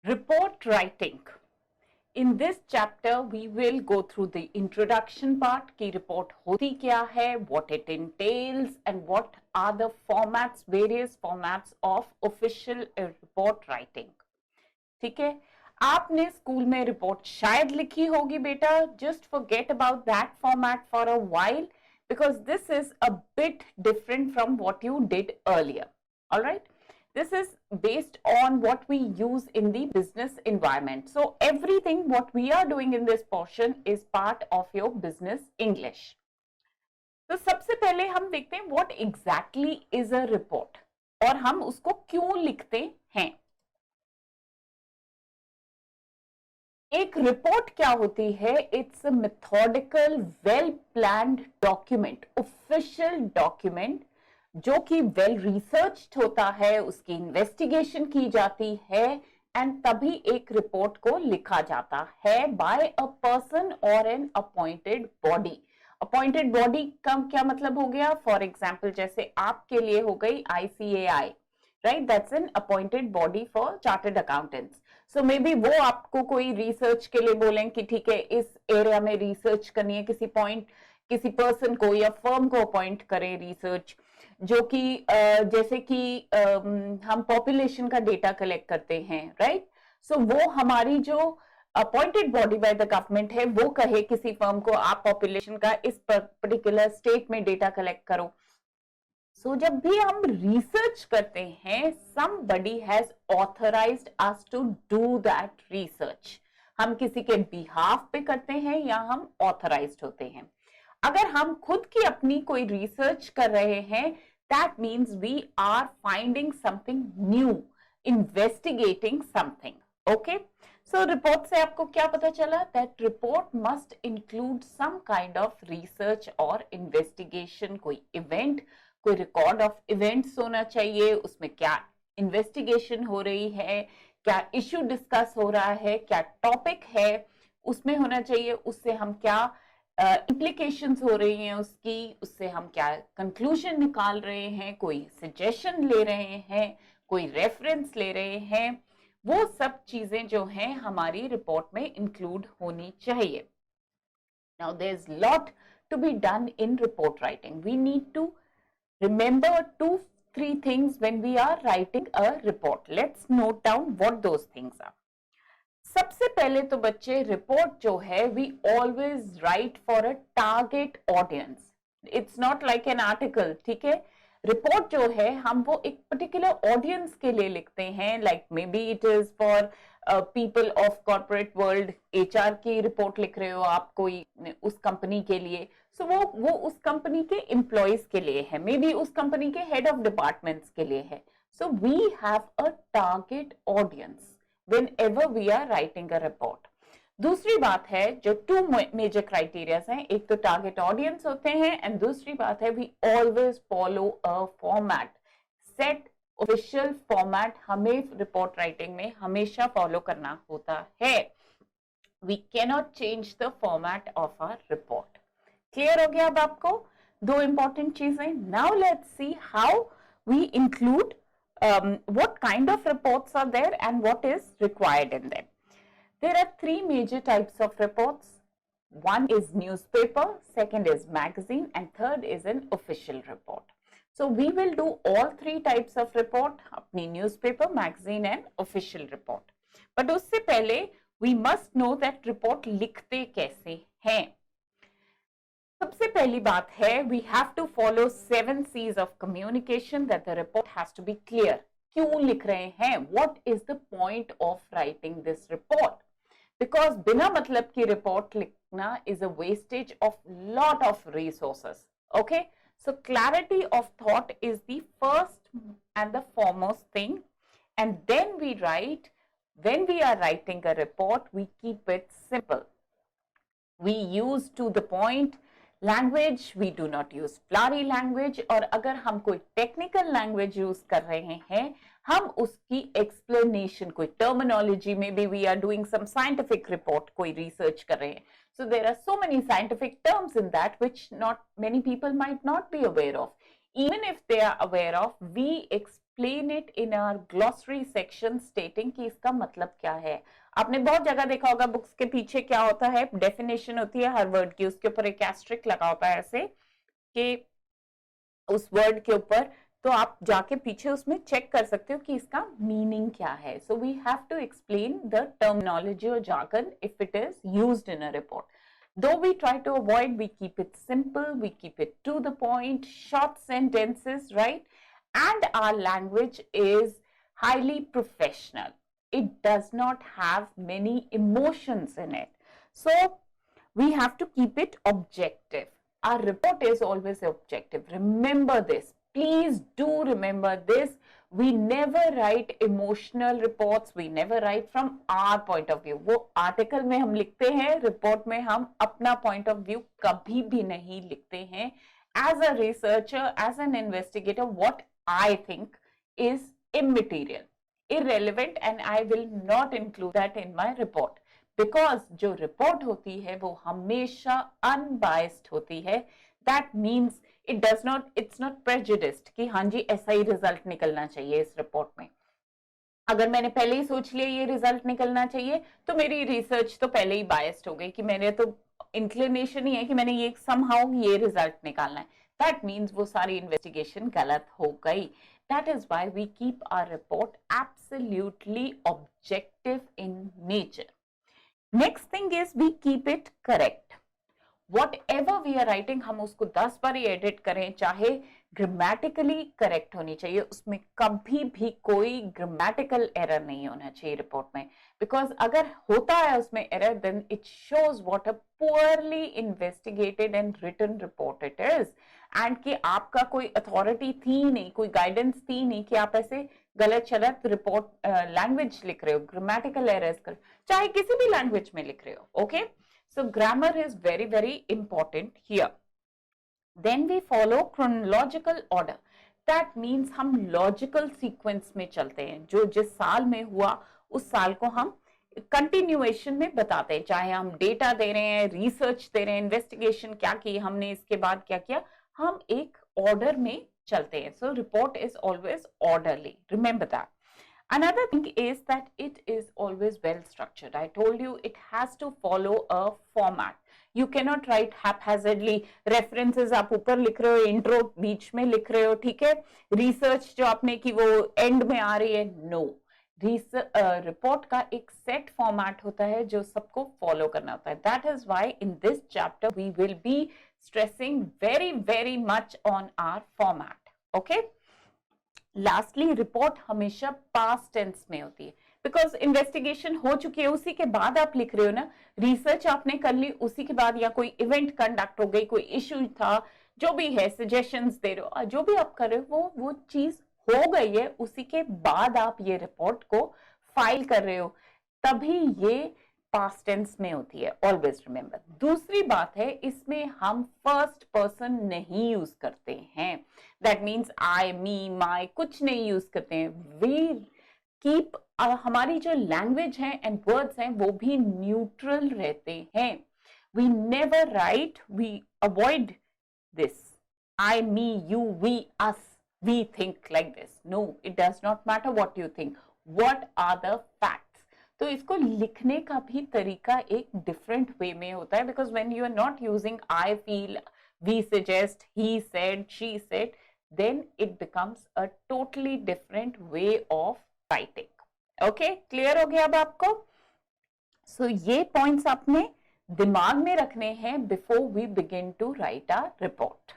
Report writing. In this chapter, we will go through the introduction part कि report होती क्या है, what it entails, and what are the formats, various formats of official report writing. ठीक है, आपने school में report शायद लिखी होगी बेटा. Just forget about that format for a while because this is a bit different from what you did earlier. All right. This is based on what we use in the business environment. So everything what we are doing in this portion is part of your business English. तो सबसे पहले हम देखते हैं what exactly is a report और हम उसको क्यों लिखते हैं. एक रिपोर्ट क्या होती है? It's a methodical, well planned document, official document जो कि वेल रिसर्च्ड होता है, उसकी इन्वेस्टिगेशन की जाती है एंड तभी एक रिपोर्ट को लिखा जाता है बाय अ पर्सन और an appointed body. Appointed body का क्या मतलब हो गया? फॉर एग्जाम्पल जैसे आपके लिए हो गई ICAI, right? That's an appointed body for chartered accountants. So may be वो आपको कोई रिसर्च के लिए बोलें कि ठीक है इस एरिया में रिसर्च करनी है, किसी पर्सन को या फर्म को अपॉइंट करें रिसर्च, जो कि जैसे कि हम पॉपुलेशन का डेटा कलेक्ट करते हैं, राइट? सो वो हमारी जो appointed body by the government है वो कहे किसी फर्म को आप पॉपुलेशन का इस पर्टिकुलर स्टेट में डेटा कलेक्ट करो. सो जब भी हम रिसर्च करते हैं, somebody has authorized us to do that research. हम किसी के बिहाफ पे करते हैं या हम ऑथराइज्ड होते हैं. अगर हम खुद की अपनी कोई रिसर्च कर रहे हैं, that means we are finding something new, investigating something. Okay? So report से आपको क्या पता चला? That report must include some kind of research or investigation, कोई event, कोई रिकॉर्ड ऑफ इवेंट्स होना चाहिए, उसमें क्या इन्वेस्टिगेशन हो रही है, क्या इश्यू डिस्कस हो रहा है, क्या टॉपिक है उसमें होना चाहिए, उससे हम क्या इम्प्लीकेशंस हो रही हैं उससे हम क्या कंक्लूजन निकाल रहे हैं, कोई सजेशन ले रहे हैं, कोई रेफरेंस ले रहे हैं, वो सब चीजें जो हैं हमारी रिपोर्ट में इंक्लूड होनी चाहिए. Now there's lot to be done in report writing. We need to remember 2-3 things when we are writing a report. Let's note down what those things are. सबसे पहले तो बच्चे रिपोर्ट जो है we always write for a target audience. It's not like an article, ठीक है? Report जो है हम वो एक पर्टिकुलर ऑडियंस के लिए लिखते हैं, like may be it is for people of corporate world. HR की रिपोर्ट लिख रहे हो आप कोई उस कंपनी के लिए, सो वो उस कंपनी के एम्प्लॉयज के लिए है, मे बी उस कंपनी के हेड ऑफ डिपार्टमेंट्स के लिए है. So we have a target audience whenever we are writing a report. दूसरी बात है जो 2 मेजर क्राइटेरियाज हैं, एक तो टारगेट ऑडियंस होते हैं एंड दूसरी बात है we always follow a format, set official format हमें रिपोर्ट राइटिंग में हमेशा फॉलो करना होता है. We cannot change the format of our report. Clear हो गया अब आपको 2 इंपॉर्टेंट चीजें. Now let's see how we include what kind of reports are there and what is required in them. There are 3 major types of reports. One is newspaper, second is magazine, and third is an official report. So we will do all 3 types of report, अपनी newspaper, magazine and official report. But उससे पहले we must know that report लिखते कैसे हैं. सबसे पहली बात है we have to follow 7 C's of communication that the report has to be clear. क्यों लिख रहे हैं? What is the point of writing this report? Because बिना मतलब की रिपोर्ट लिखना is a wastage of lot of resources. Okay? So clarity of thought is the first and the foremost thing. And then we write, when we are writing a report, we keep it simple. We use to the point language, we do not use flowery language, और अगर हम कोई technical language use कर रहे हैं हम उसकी explanation, कोई terminology, maybe we are doing some scientific report, कोई रिसर्च कर रहे हैं, so there are so many scientific terms in that which not many people might not be aware of. Even if they are aware of, we explain it in our glossary section stating कि इसका मतलब क्या है। आपने बहुत जगह देखा होगा बुक्स के पीछे क्या होता है, डेफिनेशन होती है हर वर्ड की, उसके ऊपर एक एस्ट्रिक लगा होता है ऐसे कि उस वर्ड के ऊपर, तो आप जाके पीछे उसमें चेक कर सकते हो कि इसका मीनिंग क्या है। So we have to explain the terminology और jargon if it is used in a report. Though we try to avoid, we keep it simple, we keep it to the point, short sentences, right? And our language is highly professional. It does not have many emotions in it. So we have to keep it objective. Our report is always objective. Remember this. Please do remember this. We never write emotional reports. We never write from our point of view. वो article में हम लिखते हैं, report में हम अपना point of view कभी भी नहीं लिखते हैं. As a researcher, as an investigator, what I think is immaterial, irrelevant, and I will not include that in my report. Because जो रिपोर्ट होती है वो हमेशा अनबायस्ड होती है. That means it's not prejudiced कि हाँ जी ऐसा ही रिजल्ट निकलना चाहिए इस रिपोर्ट में. अगर मैंने पहले ही सोच लिया ये रिजल्ट निकलना चाहिए तो मेरी रिसर्च तो पहले ही बायस्ड हो गई कि मेरे तो इंक्लिनेशन ही है कि मैंने ये समहाउ ये रिजल्ट निकालना है. दैट मीन्स वो सारी इन्वेस्टिगेशन गलत हो गई. That is why we keep our report absolutely objective in nature. Next thing is we keep it correct. Whatever we are writing, हम उसको 10 बार ही एडिट करें, चाहे ग्रामेटिकली करेक्ट होनी चाहिए, उसमें कभी भी कोई ग्रामेटिकल एरर नहीं होना चाहिए रिपोर्ट में. बिकॉज अगर होता है उसमें error, then it shows what a poorly investigated and written report it is. And कि आपका कोई अथॉरिटी थी नहीं, कोई गाइडेंस थी नहीं कि आप ऐसे गलत शलत रिपोर्ट लैंग्वेज लिख रहे हो, ग्रामेटिकल एरर्स कर, चाहे किसी भी लैंग्वेज में लिख रहे हो. Okay, so grammar is very very important here. Then we follow chronological order. That means हम लॉजिकल सीक्वेंस में चलते हैं. जो जिस साल में हुआ उस साल को हम कंटिन्यूएशन में बताते हैं, चाहे हम डेटा दे रहे हैं, रिसर्च दे रहे हैं, इन्वेस्टिगेशन क्या की हमने, इसके बाद क्या किया, हम एक ऑर्डर में चलते हैं. So report is always orderly. Remember that. Another thing is that it is always well structured. I told you it has to follow a format. You cannot write haphazardly. References आप ऊपर लिख रहे हो, intro बीच में लिख रहे हो, ठीक है. Research जो आपने की वो end में आ रही है, no. रिपोर्ट का एक सेट फॉर्मेट होता है जो सबको फॉलो करना होता है. That is why in this chapter we will be stressing very much on our format. Okay, lastly report हमेशा past tense में होती है, बिकॉज इन्वेस्टिगेशन हो चुकी है, उसी के बाद आप लिख रहे हो ना. रिसर्च आपने कर ली, उसी के बाद या कोई इवेंट कंडक्ट हो गई, कोई इश्यू था, जो भी है, सजेशंस दे रहे हो, जो भी आप कर रहे हो वो चीज हो गई है, उसी के बाद आप ये रिपोर्ट को फाइल कर रहे हो, तभी ये पास्ट टेंस में होती है. Always remember. दूसरी बात है, इसमें हम फर्स्ट पर्सन नहीं यूज करते हैं. दैट मीन्स आई, मी, माई कुछ नहीं यूज करते हैं. वी कीप हमारी जो लैंग्वेज है एंड वर्ड्स हैं वो भी न्यूट्रल रहते हैं. We never write, we avoid this I, me, you, we, us. We think like this. No, it does not matter what you think. What are the facts? तो इसको लिखने का भी तरीका एक डिफरेंट वे में होता है, because when you are not using I feel, we suggest, he said, she said, then it becomes a totally different way of writing. Okay, clear हो गया अब आपको? सो ये पॉइंट्स आपने दिमाग में रखने हैं before we begin to write our report.